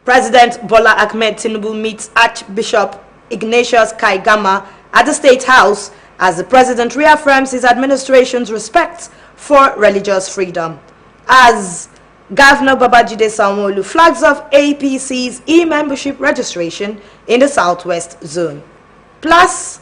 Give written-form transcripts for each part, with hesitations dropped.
President Bola Ahmed Tinubu meets Archbishop Ignatius Kaigama at the State House as the president reaffirms his administration's respect for religious freedom. As Governor Babajide Sanwo-Olu flags off APC's e-membership registration in the Southwest Zone. Plus,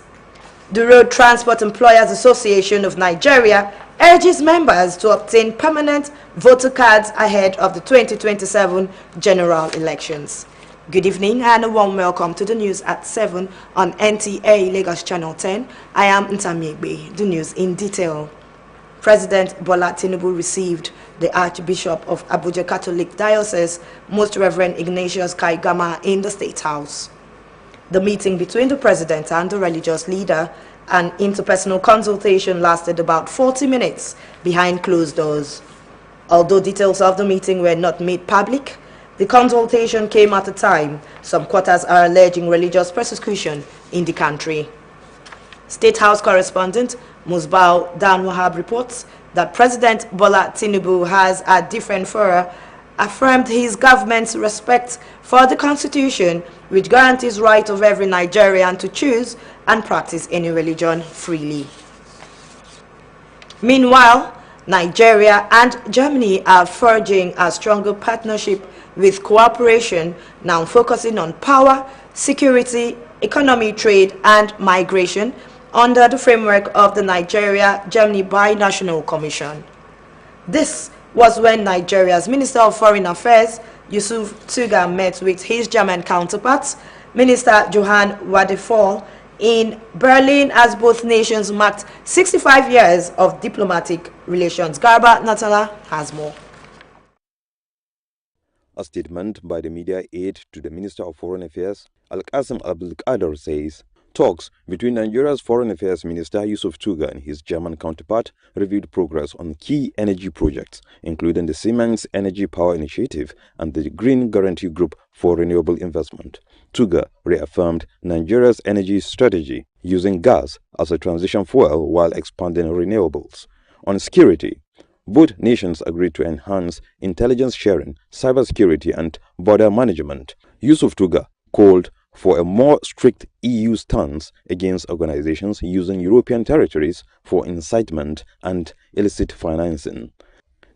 the Road Transport Employers Association of Nigeria urges members to obtain permanent voter cards ahead of the 2027 general elections. Good evening and a warm welcome to the news at 7 on NTA Lagos Channel 10. I am Nta Ch10, the news in detail. President Bola Tinubu received the Archbishop of Abuja Catholic Diocese, Most Reverend Ignatius Kaigama, in the State House. The meeting between the president and the religious leader, an interpersonal consultation, lasted about 40 minutes behind closed doors. Although details of the meeting were not made public, the consultation came at a time some quarters are alleging religious persecution in the country. State House correspondent Musbao Dan Wahab reports that President Bola Tinubu has at different fora affirmed his government's respect for the Constitution, which guarantees the right of every Nigerian to choose and practice any religion freely. Meanwhile, Nigeria and Germany are forging a stronger partnership with cooperation, now focusing on power, security, economy, trade, and migration under the framework of the Nigeria-Germany Binational Commission. This was when Nigeria's Minister of Foreign Affairs, Yusuf Tuga, met with his German counterparts, Minister Johann Wadephol, in Berlin, as both nations marked 65 years of diplomatic relations. Garba Natala has more. A statement by the media aide to the Minister of Foreign Affairs, Al-Qasim Abdul-Qadir, says talks between Nigeria's Foreign Affairs Minister Yusuf Tuga and his German counterpart reviewed progress on key energy projects, including the Siemens Energy Power Initiative and the Green Guarantee Group for Renewable Investment. Tuga reaffirmed Nigeria's energy strategy, using gas as a transition fuel while expanding renewables. On security, both nations agreed to enhance intelligence sharing, cybersecurity, and border management. Yusuf Tuga called for a more strict EU stance against organizations using European territories for incitement and illicit financing.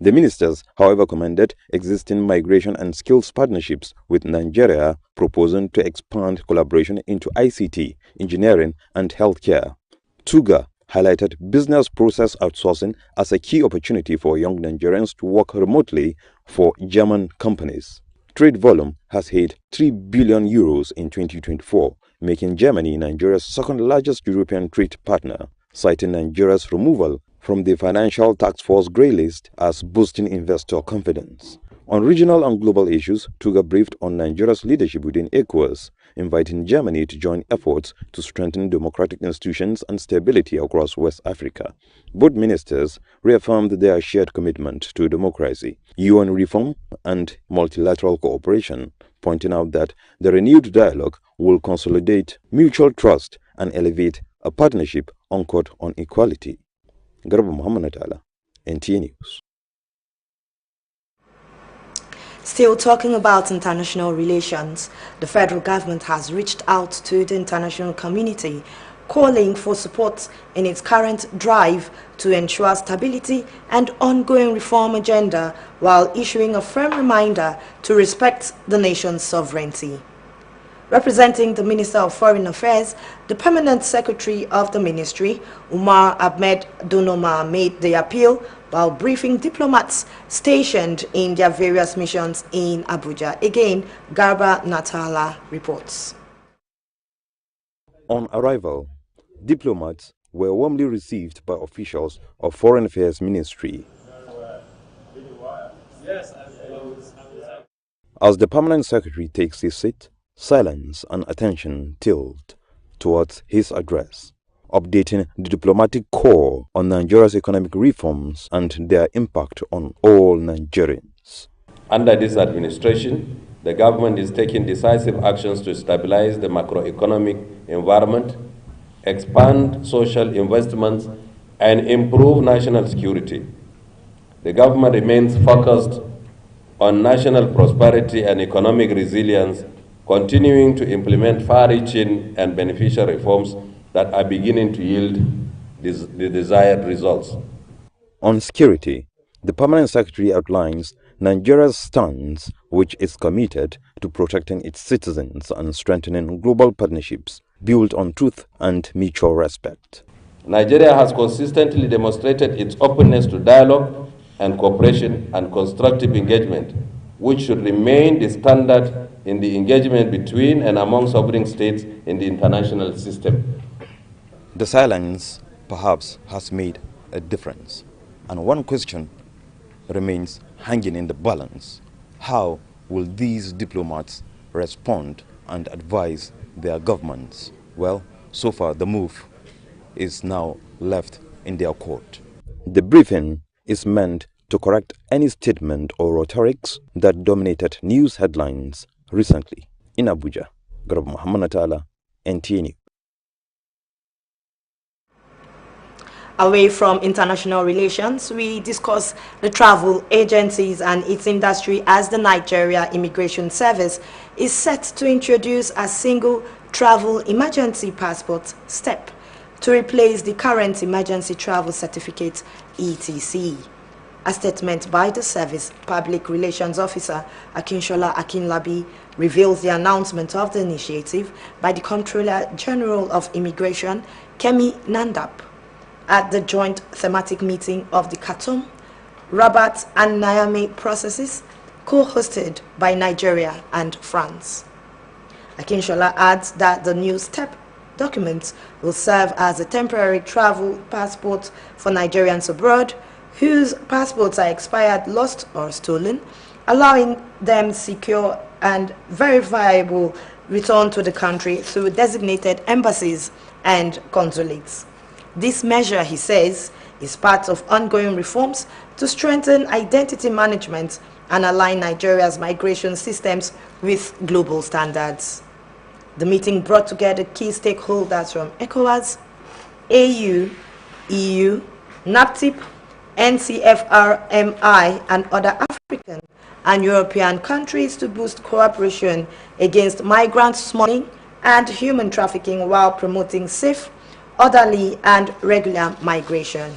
The ministers, however, commended existing migration and skills partnerships with Nigeria, proposing to expand collaboration into ICT, engineering, and healthcare. Tuga highlighted business process outsourcing as a key opportunity for young Nigerians to work remotely for German companies. Trade volume has hit €3 billion in 2024, making Germany Nigeria's second largest European trade partner, citing Nigeria's removal from the Financial Task Force grey list as boosting investor confidence. On regional and global issues, Tuga briefed on Nigeria's leadership within ECOWAS, inviting Germany to join efforts to strengthen democratic institutions and stability across West Africa. Both ministers reaffirmed their shared commitment to democracy, UN reform, and multilateral cooperation, pointing out that the renewed dialogue will consolidate mutual trust and elevate a partnership anchored on equality. Garba Muhammad Atala, NTA News. Still talking about international relations, the federal government has reached out to the international community, calling for support in its current drive to ensure stability and ongoing reform agenda, while issuing a firm reminder to respect the nation's sovereignty. Representing the Minister of Foreign Affairs, the Permanent Secretary of the Ministry, Umar Ahmed Donoma, made the appeal while briefing diplomats stationed in their various missions in Abuja. Again, Garba Natala reports. On arrival, diplomats were warmly received by officials of Foreign Affairs Ministry. As the Permanent Secretary takes his seat, silence and attention tilt towards his address, updating the diplomatic corps on Nigeria's economic reforms and their impact on all Nigerians. Under this administration, the government is taking decisive actions to stabilize the macroeconomic environment, expand social investments, and improve national security. The government remains focused on national prosperity and economic resilience, continuing to implement far-reaching and beneficial reforms that are beginning to yield the desired results. On security, the Permanent Secretary outlines Nigeria's stance, which is committed to protecting its citizens and strengthening global partnerships built on truth and mutual respect. Nigeria has consistently demonstrated its openness to dialogue and cooperation and constructive engagement, which should remain the standard in the engagement between and among sovereign states in the international system. The silence, perhaps, has made a difference. And one question remains hanging in the balance. How will these diplomats respond and advise their governments? Well, so far the move is now left in their court. The briefing is meant to correct any statement or rhetorics that dominated news headlines recently. In Abuja, Garba Muhammad Natala, NTA. Away from international relations, we discuss the travel agencies and its industry as the Nigeria Immigration Service is set to introduce a single travel emergency passport step to replace the current emergency travel certificate ETC. A statement by the service public relations officer Akinshola Akinlabi reveals the announcement of the initiative by the Comptroller General of Immigration Kemi Nandap at the joint thematic meeting of the Khartoum, Rabat and Niamey processes co-hosted by Nigeria and France. Akinshola adds that the new step document will serve as a temporary travel passport for Nigerians abroad whose passports are expired, lost or stolen, allowing them secure and verifiable return to the country through designated embassies and consulates. This measure, he says, is part of ongoing reforms to strengthen identity management and align Nigeria's migration systems with global standards. The meeting brought together key stakeholders from ECOWAS, AU, EU, NAPTIP, NCFRMI, and other African and European countries to boost cooperation against migrant smuggling and human trafficking while promoting safe, orderly and regular migration.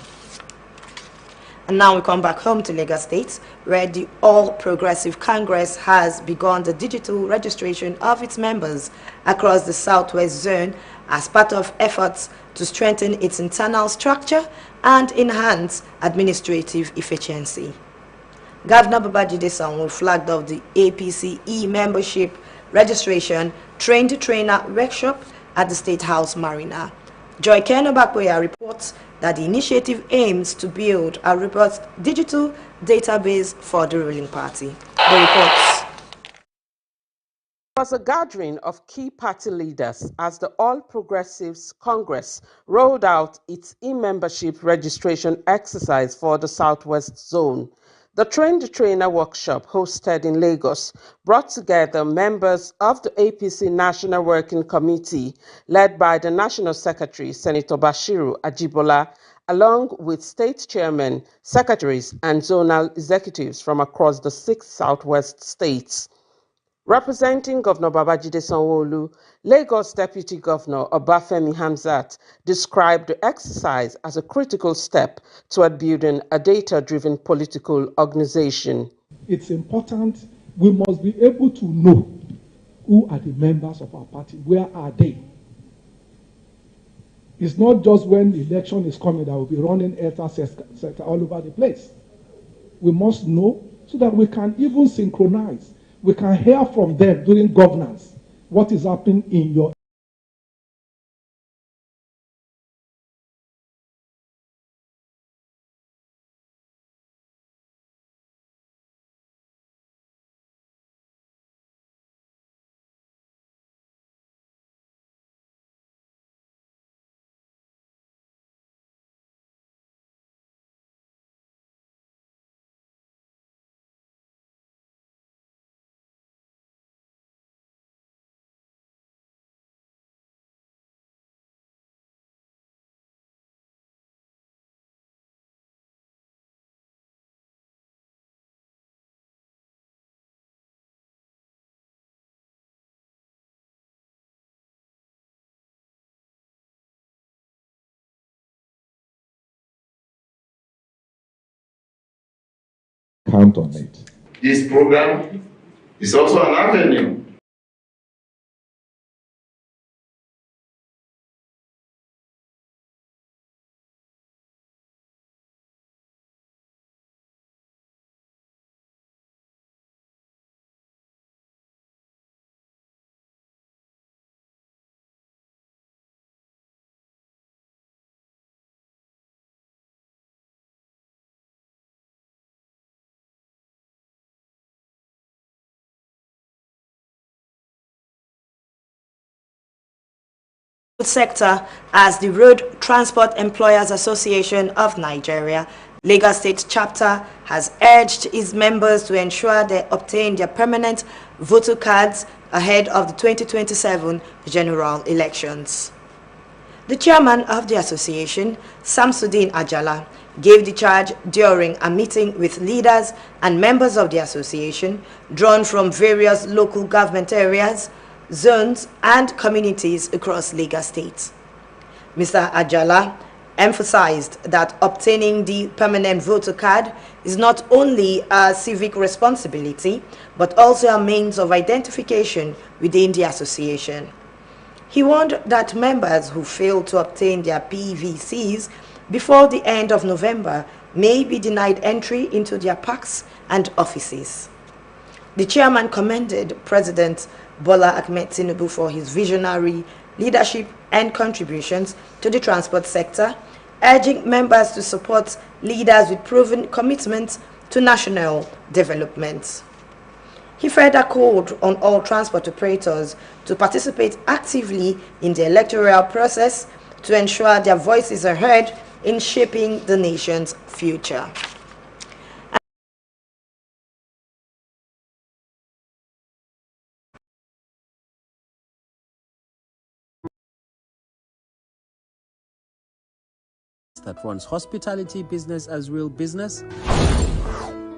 And now we come back home to Lagos State, where the All Progressive Congress has begun the digital registration of its members across the Southwest Zone as part of efforts to strengthen its internal structure and enhance administrative efficiency. Governor Babajide Sanwo flagged off the APC e-membership registration train-the-trainer workshop at the State House Marina. Joy Kenobakboya reports that the initiative aims to build a robust digital database for the ruling party. The reports. It was a gathering of key party leaders as the All Progressives Congress rolled out its e-membership registration exercise for the Southwest Zone. The Train the Trainer workshop hosted in Lagos brought together members of the APC National Working Committee led by the National Secretary, Senator Bashiru Ajibola, along with state chairmen, secretaries, and zonal executives from across the 6 Southwest states. Representing Governor Babajide Sanwo-Olu, Lagos Deputy Governor Obafemi Hamzat described the exercise as a critical step toward building a data-driven political organization. It's important we must be able to know who are the members of our party, where are they? It's not just when the election is coming that we'll be running sector all over the place. We must know so that we can even synchronize. We can hear from them during governance what is happening in your count on it. This program is also an avenue sector as the Road Transport Employers Association of Nigeria, Lagos State chapter has urged its members to ensure they obtain their permanent voter cards ahead of the 2027 general elections. The chairman of the association, Samsudeen Ajala, gave the charge during a meeting with leaders and members of the association drawn from various local government areas, zones, and communities across Lagos State. Mr. Ajala emphasized that obtaining the permanent voter card is not only a civic responsibility, but also a means of identification within the association. He warned that members who fail to obtain their PVCs before the end of November may be denied entry into their parks and offices. The chairman commended President Bola Ahmed Tinubu for his visionary leadership and contributions to the transport sector, urging members to support leaders with proven commitment to national development. He further called on all transport operators to participate actively in the electoral process to ensure their voices are heard in shaping the nation's future. That runs hospitality business as real business?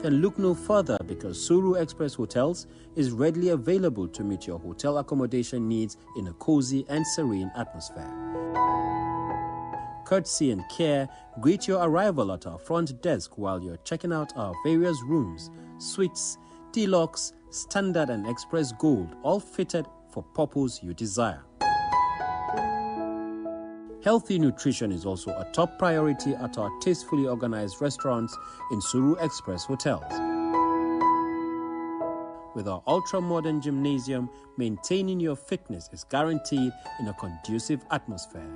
Then look no further, because Suru Express Hotels is readily available to meet your hotel accommodation needs in a cozy and serene atmosphere. Courtesy and care greet your arrival at our front desk while you're checking out our various rooms, suites, deluxe, standard and express gold, all fitted for purpose you desire. Healthy nutrition is also a top priority at our tastefully organized restaurants in Suru Express Hotels. With our ultra-modern gymnasium, maintaining your fitness is guaranteed in a conducive atmosphere.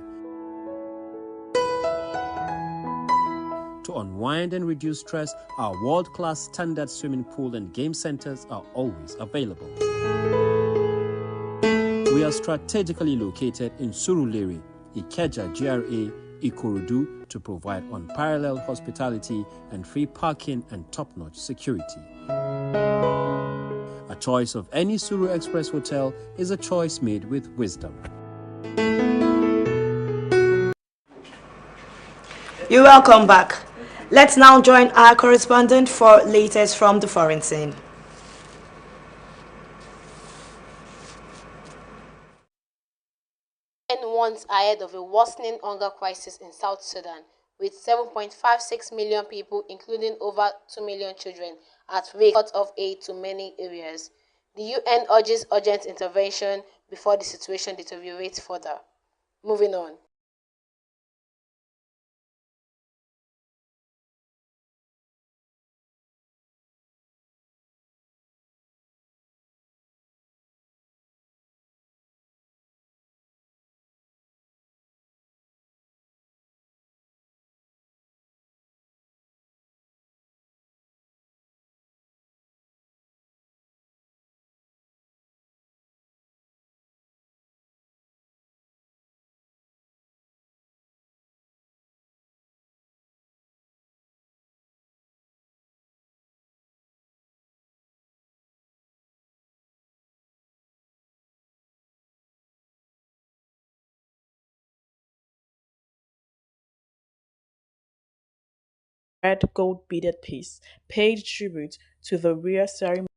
To unwind and reduce stress, our world-class standard swimming pool and game centers are always available. We are strategically located in Surulere, Ikeja GRA, Ikorodu, to provide unparalleled hospitality and free parking and top-notch security. A choice of any Suru Express hotel is a choice made with wisdom. You're welcome back. Let's now join our correspondent for latest from the foreign scene. Months ahead of a worsening hunger crisis in South Sudan, with 7.56 million people, including over 2 million children, at risk of aid to many areas. The UN urges urgent intervention before the situation deteriorates further. Moving on. Red gold beaded piece paid tribute to the rare ceremony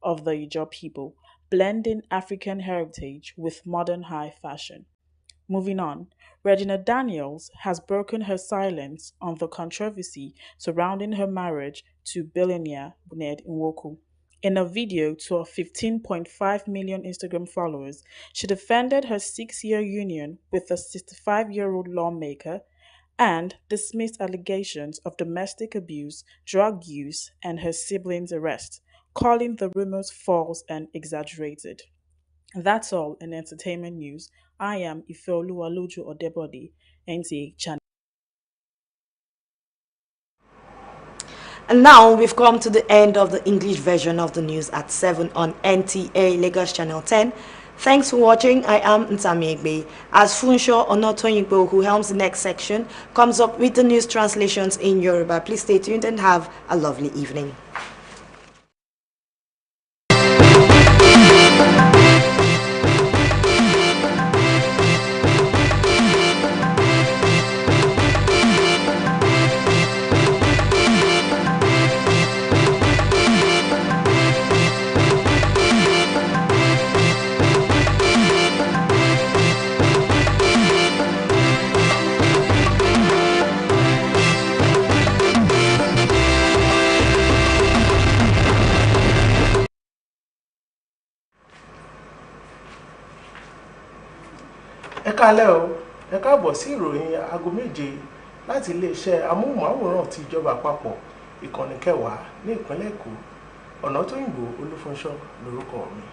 of the Ijaw people, blending African heritage with modern high fashion. Moving on, Regina Daniels has broken her silence on the controversy surrounding her marriage to billionaire Ned Nwoku. In a video to her 15.5 million Instagram followers, she defended her 6-year union with a 65-year-old lawmaker and dismissed allegations of domestic abuse, drug use, and her siblings' arrest, calling the rumors false and exaggerated. That's all in entertainment news. I am Ifeoluwaloju Odebode, Nta Ch10. And now we've come to the end of the English version of the news at 7 on NTA Lagos Channel 10. Thanks for watching. I am Nta Ch10. As Funsho Onotoyinbo, who helms the next section, comes up with the news translations in Yoruba. Please stay tuned and have a lovely evening. Ẹ káalẹ́ o, ẹ káàbọ̀ sí ìròyìn aago méje láti iléeṣẹ́ amóhùnmáwòrán ti ìjọba àpapọ̀ ìkànnì 10 ní ìpínlẹ̀ Èkó. Ọ̀nàtóyìnbó Olúfúnṣọ́ lórúkọ mi.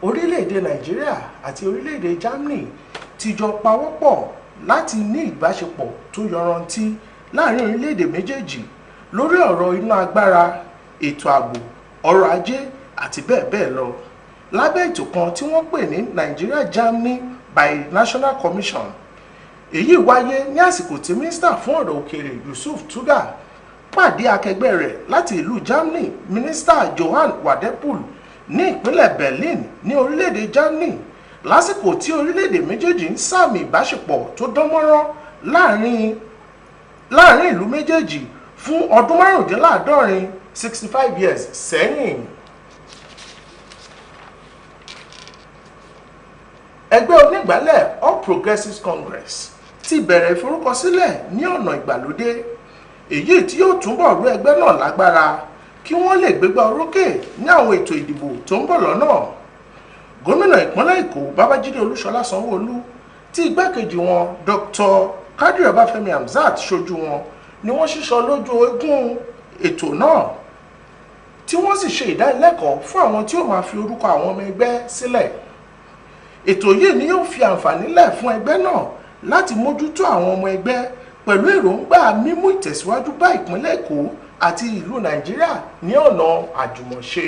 Orílẹ̀-èdè Nàìjíríà àti orílẹ̀-èdè Germany ti jọ pawọ́pọ̀ láti ní ìbáṣepọ̀ tó yọrantí láàrin orílẹ̀-èdè méjèèjì lórí ọ̀rọ̀ iná agbára, ètò ààbò, ọrọ̀ ajé àti bẹ́ẹ̀ bẹ́ẹ̀ lọ. Lábẹ́ ètò kan tí wọ́n pè ní Nigeria-Germany Bi-National Commission. Èyí wáyé ní àsìkò tí mínísítà fún ọ̀rọ̀ òkèèrè Yusuf Tuga pàdé akẹgbẹ́ rẹ̀ láti ìlú Germany, mínísítà Johann Wadephul ní ìpínlẹ̀ Berlin ní orílẹ̀-èdè Germany, lásìkò tí orílẹ̀-èdè méjèèjì ń sàmì ìbáṣepọ̀ tó dánmọ́rán láàrin ìlú méjèèjì fún ọdún 65 65 years sẹ́yìn. Ẹgbẹ́ onígbàálẹ̀ All Progressives Congress ti bẹ̀rẹ̀ ìforúkọsílẹ̀ ní ọ̀nà ìgbàlódé, èyí tí yóò túnbọ̀ rú ẹgbẹ́ náà lágbára kí wọ́n lè gbégbá orókè ní àwọn ètò ìdìbò tó ń bọ̀ lọ́nà. Gómìnà ìpínlẹ̀ Èkó Babájídé Olúṣọlá Sanwó-Olú tí igbákejì wọn Dr. Kadri Ọbáfẹ́mi Hamzat ṣojú wọn ni wọ́n ṣíṣọ lójú eégún ètò náà, tí wọ́n sì ṣe ìdánilẹ́kọ̀ọ́ fún àwọn tí ó máa fi orúkọ àwọn ọmọ ẹgbẹ́ sílẹ̀. Ètò yìí ni yóò fi àǹfààní lẹ̀ fún ẹgbẹ́ náà láti mójútó àwọn ọmọ ẹgbẹ́ pẹ̀lú èròǹgbà mímú ìtẹ̀síwájú bá ìpínlẹ̀ Èkó àti ìlú Nàìjíríà ní ọ̀nà àjùmọ̀ṣe.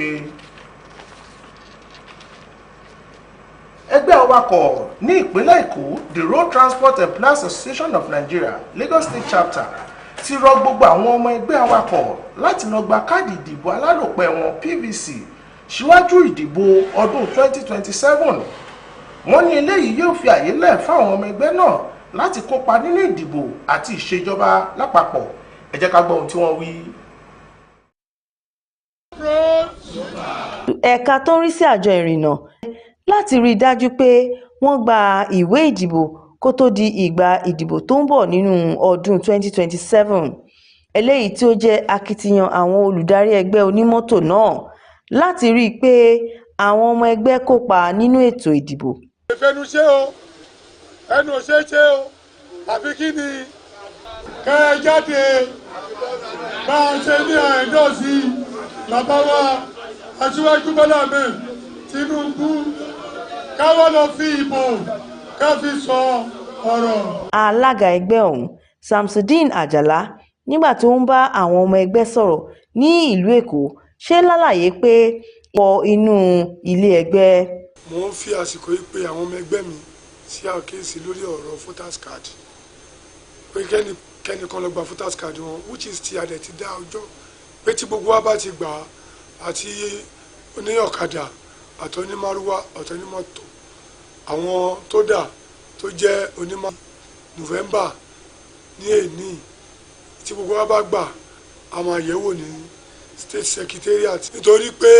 Ẹgbẹ́ awakọ̀ ní ìpínlẹ̀ Èkó, the Road Transport Employers Association of Nigeria, Lagos State Chapter, ti rọ gbogbo àwọn ọmọ ẹgbẹ́ awakọ̀ láti lọ gba káàdì ìdìbò alálòpẹ́ wọn PVC síwájú ìdìbò ọdún 2027. Wọ́n ní eléyìí yóò fi àyè lẹ̀ fáwọn ọmọ ẹgbẹ́ náà láti kópa nínú ìdìbò àti ìṣèjọba lápapọ̀. Ẹ jẹ́ ká gbọ́ ohun tí wọ́n wí. Ẹ̀ka tó ń rí sí àjọ ìrìnnà láti rí i dájú pé wọ́n gba ìwé ìdìbò kó tó di ìgbà ìdìbò tó ń bọ̀ nínú ọdún 2027. Eléyìí tí ó jẹ́ akitiyan àwọn olùdarí ẹgbẹ́ onímọ́tò náà láti rí i pé àwọn ọmọ ẹgbẹ́ kópa nínú ètò ìdìbò. Ìfẹ́nu ṣe o, ẹnu ṣe o, àfi kí ni kẹ́ ẹ jáde bá a ṣe ní àìdọ́sí bàbá wa Aṣíwájú Bọ́lá Ahmed Tinubu, káwọ́ lọ fi ìbò ká fi sọ ọ̀rọ̀. Alága ẹgbẹ́ ọ̀hún Samsudeen Àjàlá nígbà tó ń bá àwọn ọmọ ẹgbẹ́ sọ̀rọ̀ ní ìlú Èkó ṣe lálàyé pé wọ inú ilé ẹgbẹ́. Mo ń fi àsìkò yìí pé àwọn ọmọ ẹgbẹ́ mi sí àkíyèsí lórí ọ̀rọ̀ voters card pé kẹ́nìkan lọ gba voters card wọn, which is ti adẹ̀ ti dá ọjọ́ pé tí gbogbo wa bá ti gbà á, àti oníọ̀kadà àti onímárúwá àti onímọ́tò, àwọn tó dà tó jẹ́ onímọ̀ November ní èní tí gbogbo wa bá gbà a máa yẹ̀wò ní state secretariat, nítorí pé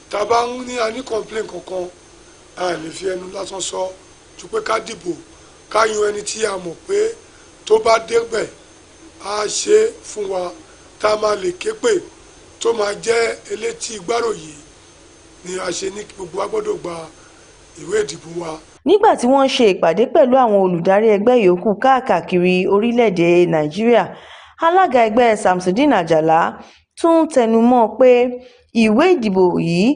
tá a bá ń ní a ní complain kankan a lè fi ẹnu lásán sọ, ju pé ká dìbò ká yan ẹni tí a mọ̀ pé tó bá débẹ̀ á ṣe fún wa tá a máa lè ké pè tó máa jẹ́ elétí gbáròyè ni a ṣe ní gbogbo wa gbọ́dọ̀ gba ìwé ìdìbò wa. nígbà tí wọ́n ṣe ìpàdé pẹ̀lú àwọn olùdarí ẹgbẹ́ yòókù káàkiri orílẹ̀-èdè nàìjíríà alága ẹgbẹ́ Samsudeen Àjàlá tún tẹnumọ́ pé ìwé ìdìbò yìí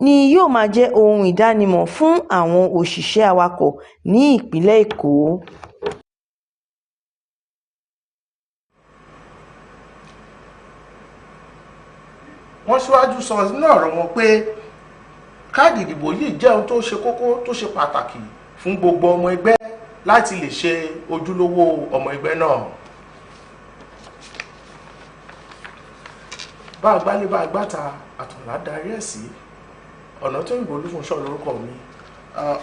ni yóò máa jẹ́ ohun ìdánimọ̀ fún àwọn òṣìṣẹ́ awakọ̀ ní ìpínlẹ̀ Èkó. wọ́n síwájú sọ nínú ọ̀rọ̀ wọn pé káàdì ìdìbò yìí jẹ́ ohun tó ṣe kókó tó ṣe pàtàkì fún gbogbo ọmọ ẹgbẹ́ láti lè ṣe ojúlówó ọmọ ẹgbẹ́ náà. bá a gbálé bá a gbáta àtùnlá darí ẹ̀ sí ọ̀nà tó ìbò Olúfúnṣọ́ lórúkọ mi.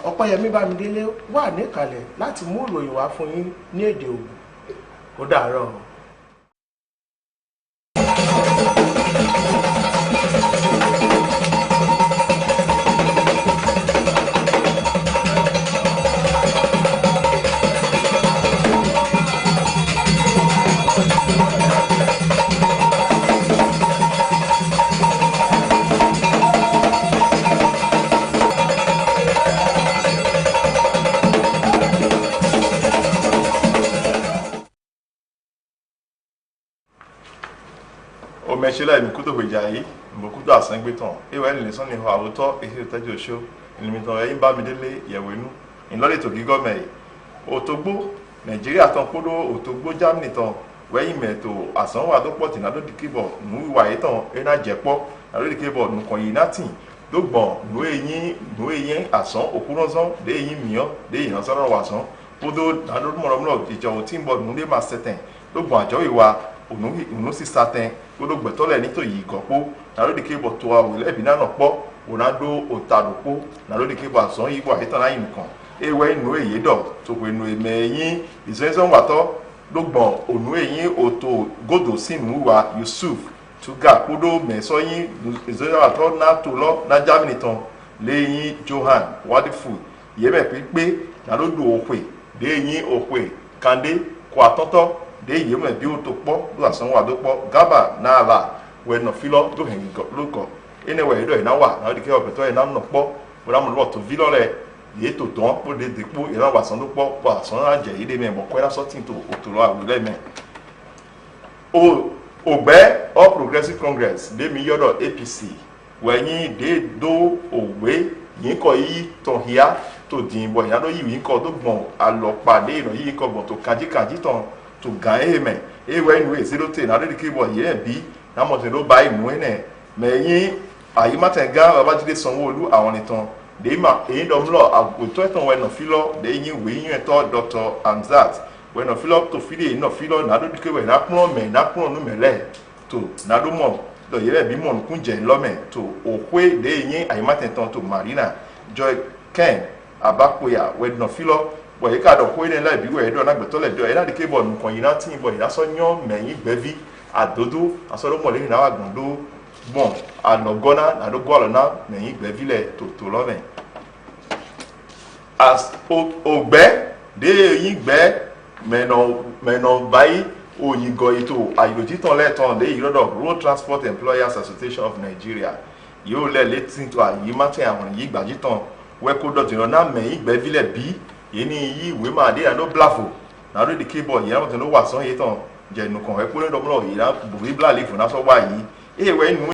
Ọpẹ́yẹmí Bámidélé wà níkàlẹ̀ láti mú ìròyìn wá fún yín ní èdè Ògùn. Ó dàárọ̀. Omechila imikuto hwejayi mbokuto asangbeton ewe ni leson ni ho awuto ehe tajo show ilimiton eyin Bámidélé yewenu inlole to gi gome Òtògbó Nigeria ton podo Òtògbó Germany ton weyin meto asan wa do poti na do dikibo nu wa iton ena jepo na do dikibo nu kon yinatin dogbon nu eyin asan okuronzon de eyin miyo de eyin soro wasan podo na do moro ijo timbo nu le ma seten dogbon ajo iwa onu si satin gbogbo gbẹtọlẹ nítorí ìgọpọ nàlódì kébọ tó àwòlẹ ẹbí náà pọ ònàdó òtàdópó nàlódì kébọ àsán yìí wà ìtàn láyìn nìkan ewé inú èyí dọ tòkò inú èmẹ ẹyìn ìsọyìnsọ wàtọ lọgbọn ònú ẹyìn òtò gòdò sínú wa Yusuf tuga kódó mẹsọyìn ìsọyìnsọ wàtọ náà tó lọ náà Germany tán lẹ́yìn Johan wadifu yẹbẹ pípé nàlódò òpè lẹ́yìn òpè kàndé kó àtọtọ de yeme bi o to po do asan wa do po gaba na la we no filo do hen lo ko ene we do na wa na de ke obeto e na no po bora mo lo to vilo le ye to don po de depo e na wa san do po wa san na je ide me mo ko na so tin to o to lo awule me o ogbe All Progressive Congress de mi yodo APC we yin de do ogbe yin ko yi to hia to din bo ya do yi yin ko do gbon alopade no yi ko gbon to kaji ton to gan me ewe nu ezero te na de kibo ye bi na mo te lo bai nu ene me yin ayi matenga Babájídé Sanwó-Olú àwọn nitan de ma eyin do mlo agoto etan we no filo de yin we yin eto Dr. Hamzat we no filo to fili no filo na do kibo na pon me na pon nu mele to na do mo do ye bi mo kunje lo me to okwe de yin ayi matentan to Marina Joy Ken Abakoya we no filo boy ka do ko ile la bi we do na gbeto le do e na de ke bo nkan yin na tin boy na so yan meyin gbevi adodo aso lo mo le na wa gbon do bon anogona na do go na meyin gbevi le to lo me as ogbe de yin gbe meno bai oyin go ito ayoji ton le ton de irodo Road Transport Employers Association of Nigeria yo le letin to ayi matin awon yi gbaji ton we ko do tin na meyin gbevi le bi yeni yi we ma de no blafo na do the keyboard ya mo te no wa so yi ton je nu kan e po le do mo yi na bu bla leaf na so wa yi e we nu